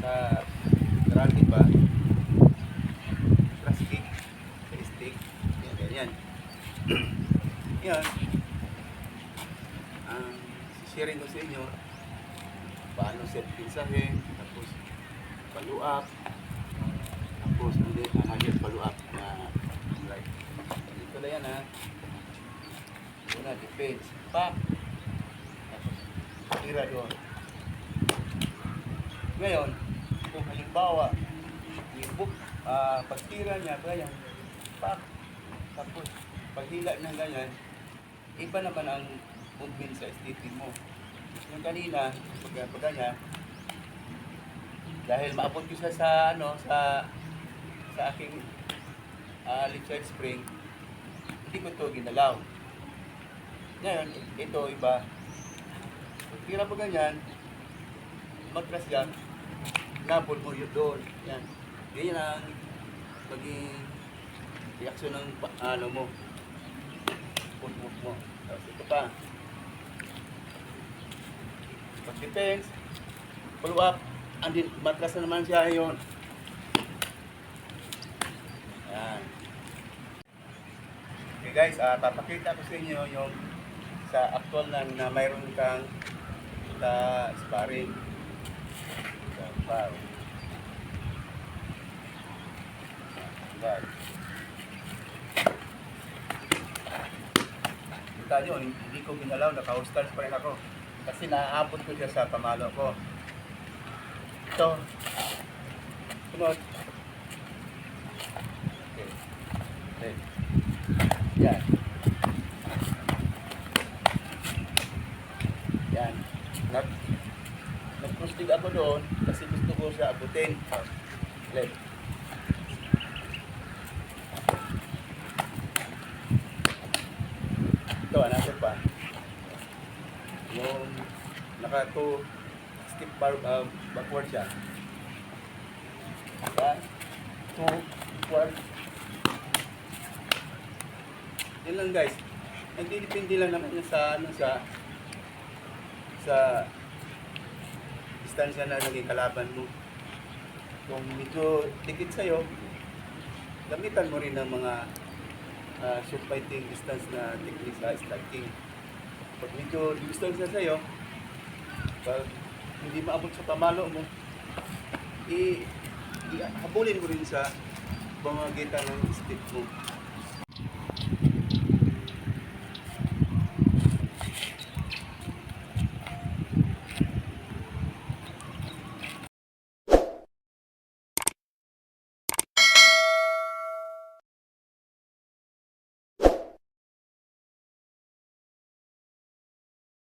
sa karate ba, crash kick, sa stick, yan, ganyan. Yan, ang sharing ko sa inyo, paano self-pinsahin, tapos follow up, tapos hindi, hanggang follow up na like, dito na yan ha. Una, defense, pop, tapos tira doon. Ngayon, kung halimbawa, yung pagtira niya, ganyan, pop, tapos paghila ng ganyan, iba naman ang movement sa stepping mo. Yung kanina, pag ganyan, dahil maabot ko siya sa sa aking left side spring, hindi ko ito ginalaw. Ngayon, ito iba. Pag tira pa ganyan, matras yan, napol mo yun doon. Yan. Ganyan ang maging reaksyon ng mo. Put mo. Tapos ito pa. Pag defense, follow up, andin, matras na naman siya yun. Yan. Okay guys, papakita ko sa inyo yung sa actual na mayroon kang sparring. Wow. Kita nyo, hindi ko ginalaw, naka-hostals pa rin ako. Kasi naaabot ko siya sa pamalo ko. Ito. Sunod. Okay. Okay. Yan. Yan. Nag-crosstig ako doon kasi gusto ko siya abutin. Left. Ito, another pa. Yung naka-2 skip backward siya. Yan. 2 forward. Yan lang guys. Nagdidepende lang naman yun sa sa distansya na naging kalaban mo. Kung medyo dikit sa'yo, gamitan mo rin ng mga short fighting distance na technique sa striking. Pag medyo distansya sa'yo, pag hindi maabot sa pamalo mo, habulin mo rin sa pamamagitan ng step mo.